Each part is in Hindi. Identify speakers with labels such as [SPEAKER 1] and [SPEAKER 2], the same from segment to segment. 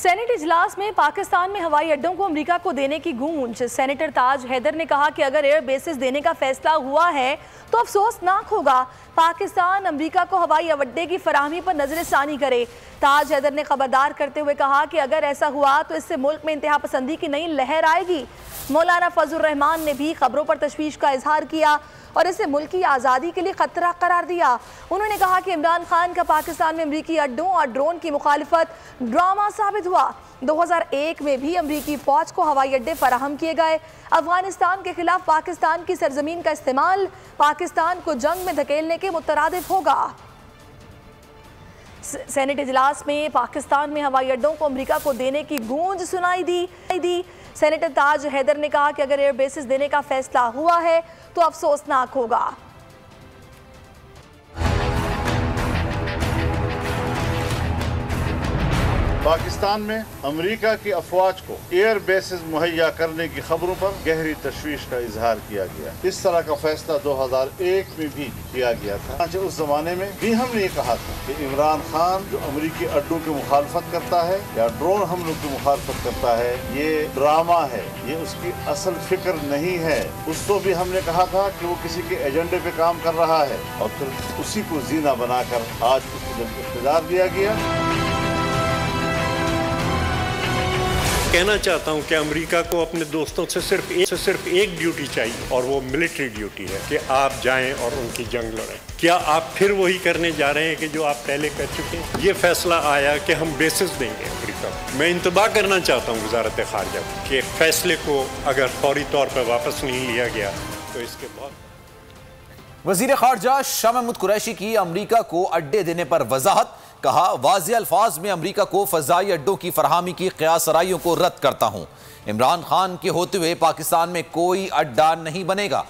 [SPEAKER 1] सेनेट इजलास में पाकिस्तान में हवाई अड्डों को अमेरिका को देने की गूंज। सेनेटर ताज हैदर ने कहा कि अगर एयर बेसिस देने का फैसला हुआ है तो अफसोसनाक होगा। पाकिस्तान अमेरिका को हवाई अड्डे की फराहमी पर नजरसानी करे। ताज हैदर ने खबरदार करते हुए कहा कि अगर ऐसा हुआ तो इससे मुल्क में इंतहा पसंदी की नई लहर आएगी। मौलाना फजलुर रहमान ने भी खबरों पर तशवीश का इजहार किया और इसे मुल्क की आज़ादी के लिए खतरा करार दिया। उन्होंने कहा कि इमरान खान का पाकिस्तान में अमरीकी अड्डों और ड्रोन की मुखालिफत ड्रामा साबित हुआ। 2001 में भी अमरीकी फौज को हवाई अड्डे फराहम किए गए। अफगानिस्तान के खिलाफ पाकिस्तान की सरजमीन का इस्तेमाल पाकिस्तान को जंग में धकेलने के मुतरादिफ होगा। सेनेट इजलास में पाकिस्तान में हवाई अड्डों को अमेरिका को देने की गूंज सुनाई दी। सेनेटर ताज हैदर ने कहा कि अगर एयर बेसिस देने का फैसला हुआ है तो अफसोसनाक होगा।
[SPEAKER 2] पाकिस्तान में अमेरिका की अफवाज को एयर बेसिस मुहैया करने की खबरों पर गहरी तशवीश का इजहार किया गया। इस तरह का फैसला 2001 में भी किया गया था। उस जमाने में भी हमने ये कहा था कि इमरान खान जो अमेरिकी अड्डों की मुखालफत करता है या ड्रोन हमलों की मुखालफत करता है, ये ड्रामा है, ये उसकी असल फिक्र नहीं है। उसको भी हमने कहा था कि वो किसी के एजेंडे पे काम कर रहा है और फिर उसी को जीना बनाकर आज उसको जब इख्तियार दिया गया।
[SPEAKER 3] कहना चाहता हूं कि अमेरिका को अपने दोस्तों से सिर्फ एक ड्यूटी चाहिए और वो मिलिट्री ड्यूटी है कि आप जाएं और उनकी जंग लड़ें। क्या आप फिर वही करने जा रहे हैं कि जो आप पहले कर चुके हैं? ये फैसला आया कि हम बेसिस देंगे अमेरिका को। मैं इंतबाह करना चाहता हूँ वजारत खारजा के फैसले को अगर फौरी तौर पर वापस नहीं लिया गया तो इसके बाद।
[SPEAKER 4] वजीर खारजा शाह महमूद कुरैशी की अमेरिका को अड्डे देने पर वजाहत। कहा, वाज़े अल्फाज में अमेरिका को फजाई अड्डों की फराहमी की क़यासराइयों को रद्द करता हूं। इमरान खान के होते हुए पाकिस्तान में कोई अड्डा नहीं बनेगा।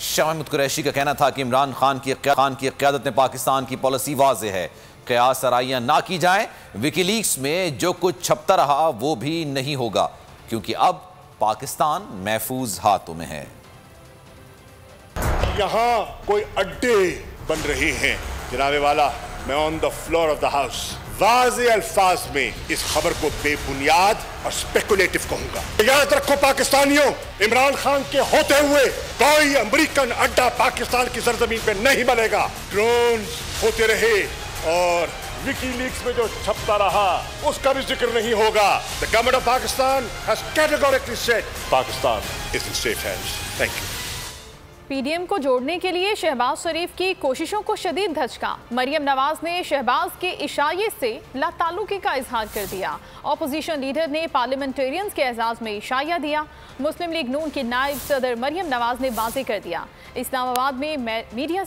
[SPEAKER 4] शाह महमूद कुरैशी का कहना था कि इमरान खान की क़यादत में पाकिस्तान की पॉलिसी वाज़े है, क़यासराइयां ना की जाएं। विकीलीक्स में जो कुछ छपता रहा वो भी नहीं होगा क्योंकि अब पाकिस्तान महफूज हाथों में है।
[SPEAKER 5] यहाँ कोई अड्डे बन रहे हैं जनाबे वाला। मैं on the floor of the house वाज़े अल्फाज में इस खबर को बेबुनियाद और स्पेकुलेटिव कहूंगा। याद रखो पाकिस्तानियों, इमरान खान के होते हुए कोई अमेरिकन अड्डा पाकिस्तान की सरजमीन पे नहीं बनेगा। ड्रोन होते रहे और विकीलीक्स में जो छपता रहा उसका भी जिक्र नहीं होगा। The government of Pakistan has categorically said Pakistan is in safe hands. Thank you.
[SPEAKER 6] PDM को जोड़ने के लिए शहबाज शरीफ की कोशिशों को शदीद धचका। मरियम नवाज ने शहबाज के इशारे से लाताल्लुकी का इजहार कर दिया। अपोजिशन लीडर ने पार्लियामेंटेरियंस के एजाज में इशाया दिया। मुस्लिम लीग नून की नायब सदर मरियम नवाज ने वाज़े कर दिया। इस्लामाबाद में मीडिया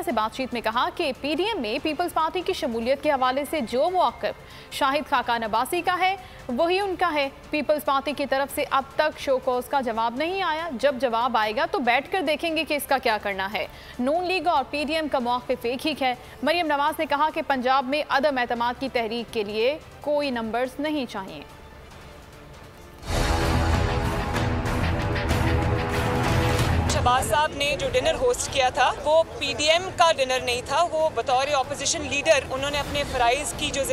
[SPEAKER 6] से बातचीत में कहा कि पीडीएम में पीपल्स पार्टी की शमूलियत के हवाले से जो मौक़िफ़ शाहिद खाकान अब्बासी का है वही उनका है। पीपल्स पार्टी की तरफ से अब तक शो कॉज का जवाब नहीं आया। जब जवाब आएगा तो बैठ कर देखेंगे कि इसका क्या करना है। नून लीग और पीडीएम का मौक़िफ़ एक ही है। मरियम नवाज ने कहा कि पंजाब में अदम एतमाद की तहरीक के लिए कोई नंबर्स नहीं चाहिए।
[SPEAKER 7] शहबाज साहब ने जो डिनर होस्ट किया था वो पीडीएम का डिनर नहीं था, वो बतौर ऑपोजिशन लीडर उन्होंने अपने फ़राइज़ की जो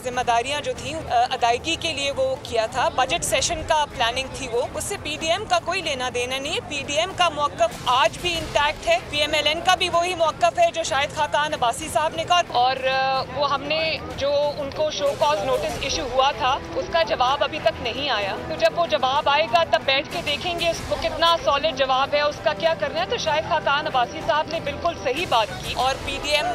[SPEAKER 7] जिम्मेदारियां जो थी अदायगी के लिए वो किया था। बजट सेशन का प्लानिंग थी वो, उससे पीडीएम का कोई लेना देना नहीं है। पीडीएम का मौक़िफ़ आज भी इंटैक्ट है। पीएमएलएन का भी वही मौक़िफ़ है जो शाहिद खाकान अब्बासी साहब ने कहा। और वो हमने जो उनको शो कॉज नोटिस इशू हुआ था उसका जवाब अभी तक नहीं आया। तो जब वो जवाब आएगा तब बैठ के देखेंगे उसको कितना सॉलिड जवाब है, उसका क्या करना है। तो शाहिद खाकान अब्बासी साहब ने बिल्कुल सही बात की और पीडीएम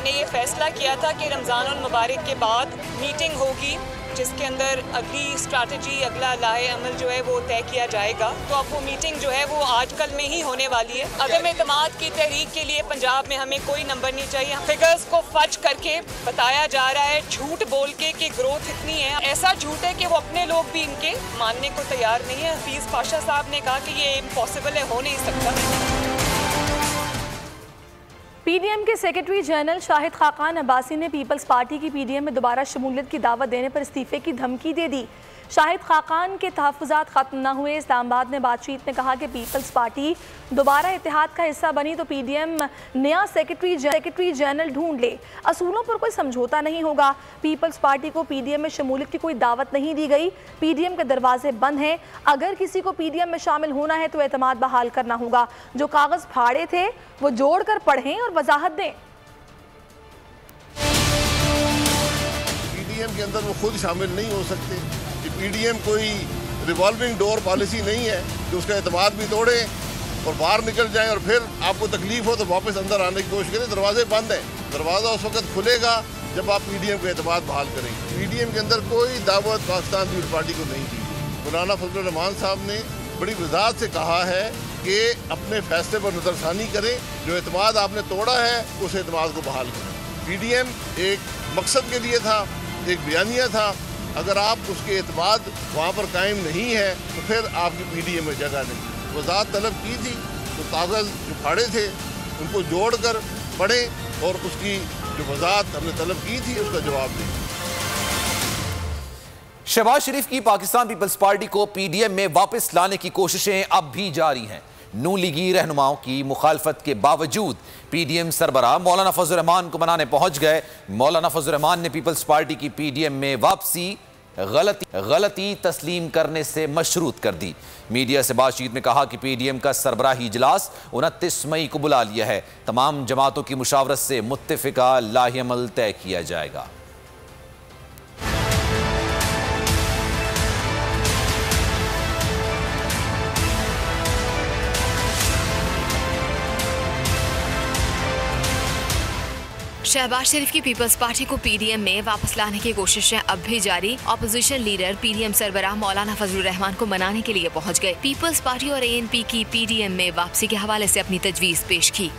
[SPEAKER 7] ने ये फैसला किया था कि रमज़ान मुबारक के बाद मीटिंग होगी जिसके अंदर अगली स्ट्रैटेजी, अगला लाहे अमल जो है वो तय किया जाएगा। तो अब वो मीटिंग जो है वो आजकल में ही होने वाली है। अदम एतमाद की तहरीक के लिए पंजाब में हमें कोई नंबर नहीं चाहिए। फिगर्स को फज करके बताया जा रहा है, झूठ बोल के कि ग्रोथ इतनी है। ऐसा झूठ है कि वो अपने लोग भी इनके मानने को तैयार नहीं है। हफीज़ पाशा साहब ने कहा कि ये इम्पॉसिबल है, हो नहीं सकता।
[SPEAKER 1] पीडीएम के सेक्रेटरी जनरल शाहिद खाकान अब्बासी ने पीपल्स पार्टी की पीडीएम में दोबारा शमूलियत की दावत देने पर इस्तीफे की धमकी दे दी। शाहिद खाकान के तहफ़्फ़ुज़ात ख़त्म न हुए। इस्लामाबाद में बातचीत में कहा कि पीपल्स पार्टी दोबारा इत्तेहाद का हिस्सा बनी तो PDM नया सेक्रेटरी जनरल ढूंढ ले। असूलों पर कोई समझौता नहीं होगा। पीपल्स पार्टी को PDM में शमूलियत की कोई दावत नहीं दी गई। PDM के दरवाजे बंद हैं। अगर किसी को PDM में शामिल होना है तो एतमाद बहाल करना होगा। जो कागज़ फाड़े थे वो जोड़कर पढ़ें और वजाहत दें।
[SPEAKER 5] PDM के अंदर वो खुद शामिल नहीं हो सकते कि PDM कोई रिवॉल्विंग डोर पॉलिसी नहीं है कि उसका एतमाद भी तोड़े और बाहर निकल जाए और फिर आपको तकलीफ हो तो वापस अंदर आने की कोशिश करें। दरवाजे बंद हैं। दरवाज़ा उस वक्त खुलेगा जब आप PDM का एतमाद बहाल करेंगे। PDM के अंदर कोई दावत पाकिस्तान पीपल्स पार्टी को नहीं दी। मौलाना फजलुर रहमान साहब ने बड़ी वजाहत से कहा है कि अपने फैसले पर नज़रसानी करें। जो एतमाद आपने तोड़ा है उस एतमाद को बहाल करें। PDM एक मकसद के लिए था, एक बयानिया था। अगर आप उसके एतमाद वहाँ पर कायम नहीं है तो फिर आपकी PDM में जगह नहीं। वजाहत तलब की थी तो कागज़ जो फाड़े थे उनको जोड़कर पढ़ें और उसकी जो वजाहत हमने तलब की थी उसका जवाब दें।
[SPEAKER 4] शहबाज शरीफ की पाकिस्तान पीपल्स पार्टी को PDM में वापस लाने की कोशिशें अब भी जारी हैं। नून लीगी रहनुमाओं की मुखालफत के बावजूद PDM सरबराह मौलाना फजलुर रहमान को मनाने पहुंच गए। मौलाना फजलुर रहमान ने पीपल्स पार्टी की PDM में वापसी गलती तस्लीम करने से मशरूत कर दी। मीडिया से बातचीत में कहा कि PDM का सरबराही इजलास 29 मई को बुला लिया है। तमाम जमातों की मुशावरत से मुत्तफिका लाहेअमल तय किया जाएगा।
[SPEAKER 8] शहबाज शरीफ की पीपल्स पार्टी को PDM में वापस लाने की कोशिशें अब भी जारी। ऑपोजिशन लीडर PDM सरबराह मौलाना फजलुर रहमान को मनाने के लिए पहुंच गए। पीपल्स पार्टी और ANP की PDM में वापसी के हवाले से अपनी तजवीज पेश की।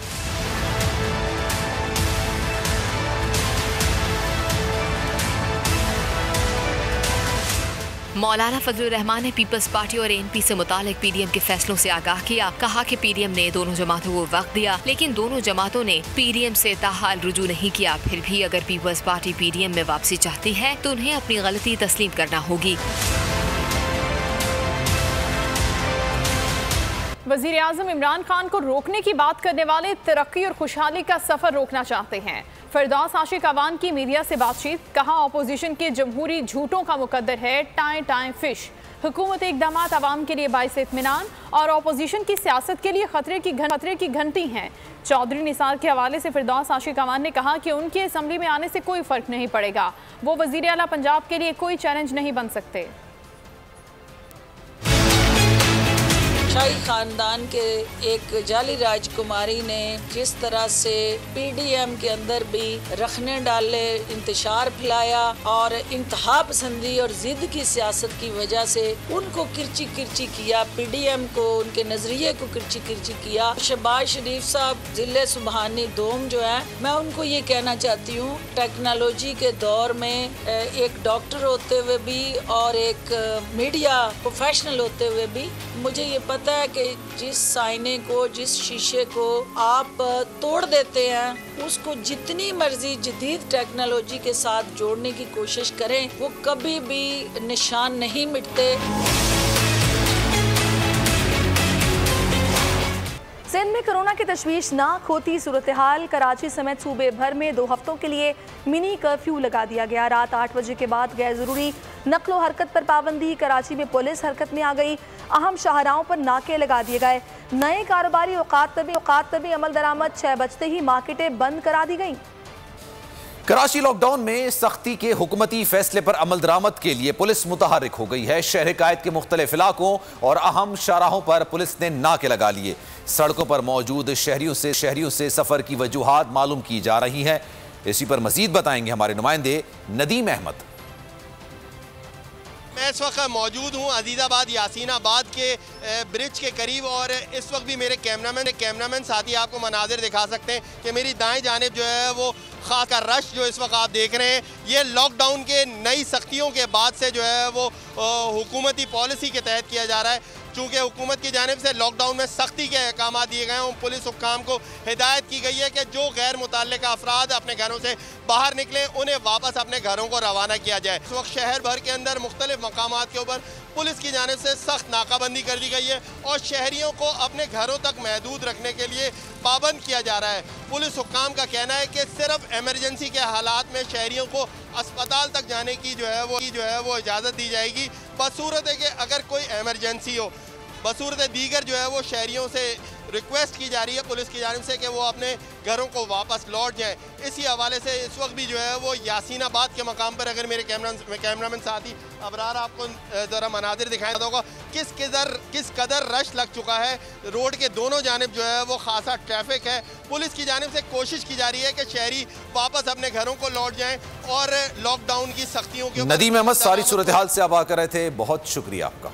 [SPEAKER 8] मौलाना फजलुर रहमान ने पीपल्स पार्टी और ANP से मुतालिक PDM के फैसलों से आगाह किया। कहा कि PDM ने दोनों जमातों को वक्त दिया लेकिन दोनों जमातों ने PDM से ताहाल रुजू नहीं किया। फिर भी अगर पीपल्स पार्टी PDM में वापसी चाहती है तो उन्हें अपनी गलती तस्लीम करना होगी।
[SPEAKER 6] वज़ीर आज़म इमरान खान को रोकने की बात करने वाले तरक्की और खुशहाली का सफर रोकना चाहते हैं। फिरदौस आशिक अवान की मीडिया से बातचीत। कहा ऑपोजिशन के जमहूरी झूठों का मुकद्दर है टाइम फिश। हुकूमत इक़दामात अवाम के लिए बाइस इत्मीनान और ऑपोजिशन की सियासत के लिए खतरे की घंटी हैं। चौधरी निसार के हवाले से फिरदौस आशिक अवान ने कहा कि उनके असम्बली में आने से कोई फ़र्क नहीं पड़ेगा। वो वज़ीर आला पंजाब के लिए कोई चैलेंज नहीं बन सकते।
[SPEAKER 9] शाही खानदान के एक जाली राजकुमारी ने जिस तरह से PDM के अंदर भी रखने डाले, इंतशार फैलाया और इंतहा पसंदी और जिद की सियासत की वजह से उनको किरची किया, PDM को उनके नजरिए को किरची किया। शहबाज शरीफ साहब जिले सुबहानी दोम जो है, मैं उनको ये कहना चाहती हूँ टेक्नोलॉजी के दौर में एक डॉक्टर होते हुए भी और एक मीडिया प्रोफेशनल होते हुए भी मुझे ये पता है कि जिस आईने को, जिस शीशे को आप तोड़ देते हैं उसको जितनी मर्जी जदीद टेक्नोलॉजी के साथ जोड़ने की कोशिश करें वो कभी भी निशान नहीं मिटते।
[SPEAKER 1] सिंध में कोरोना की तशवीशनाक होती सूरत हाल। कराची समेत सूबे भर में 2 हफ्तों के लिए मिनी कर्फ्यू लगा दिया गया। रात 8 बजे के बाद गैर ज़रूरी नकलो हरकत पर पाबंदी। कराची में पुलिस हरकत में आ गई। अहम शाहराहों पर नाके लगा दिए गए। नए कारोबारी औकात पर भी अमल दरामद। 6 बजते ही मार्केटें बंद करा दी गई।
[SPEAKER 4] कराची लॉकडाउन में सख्ती के हुकूमती फैसले पर अमल दरामद के लिए पुलिस मुतहर्रिक हो गई है। शहर कायद के मुख्तलिफ इलाकों और अहम शाहराहों पर पुलिस ने नाके लगा लिए। सड़कों पर मौजूद शहरियों से सफर की वजूहात मालूम की जा रही हैं। इसी पर मजीद बताएंगे हमारे नुमाइंदे नदीम अहमद।
[SPEAKER 10] मैं इस वक्त मौजूद हूँ अजीज़ाबाद यासीनाबाद के ब्रिज के करीब और इस वक्त भी मेरे कैमरामैन साथी आपको मनाजिर दिखा सकते हैं कि मेरी दाएं जानिब जो है वो खास का रश जो इस वक्त आप देख रहे हैं ये लॉकडाउन के नई सख्तियों के बाद से जो है वो हुकूमती पॉलिसी के तहत किया जा रहा है। चूँकि हुकूमत की जानिब से लॉकडाउन में सख्ती के अहकाम दिए गए हैं, पुलिस हुक्काम को हिदायत की गई है कि जो गैर मुतल्लिका अफराद अपने घरों से बाहर निकले उन्हें वापस अपने घरों को रवाना किया जाए। इस वक्त शहर भर के अंदर मुख्तलिफ मकामात के ऊपर पुलिस की जानिब से सख्त नाकाबंदी कर दी गई है और शहरियों को अपने घरों तक महदूद रखने के लिए पाबंद किया जा रहा है। पुलिस हुक्काम का कहना है कि सिर्फ इमरजेंसी के हालात में शहरियों को अस्पताल तक जाने की जो है वो इजाज़त दी जाएगी, बसूरत है कि अगर कोई इमरजेंसी हो। बसूरत दीगर जो है वो शहरियों से रिक्वेस्ट की जा रही है पुलिस की जानिब से कि वो अपने घरों को वापस लौट जाएं। इसी हवाले से इस वक्त भी जो है वो यासीनाबाद के मकाम पर अगर मेरे कैमरामैन साथी अबरार आपको ज़रा मनाजिर दिखाया होगा किस कदर रश लग चुका है। रोड के दोनों जानिब जो है वो खासा ट्रैफिक है। पुलिस की जानिब से कोशिश की जा रही है कि शहरी वापस अपने घरों को लौट जाएँ और लॉकडाउन की सख्तियों के
[SPEAKER 4] नदीम अहमद सारी सूरत हाल से आगाह कर रहे थे, बहुत शुक्रिया आपका।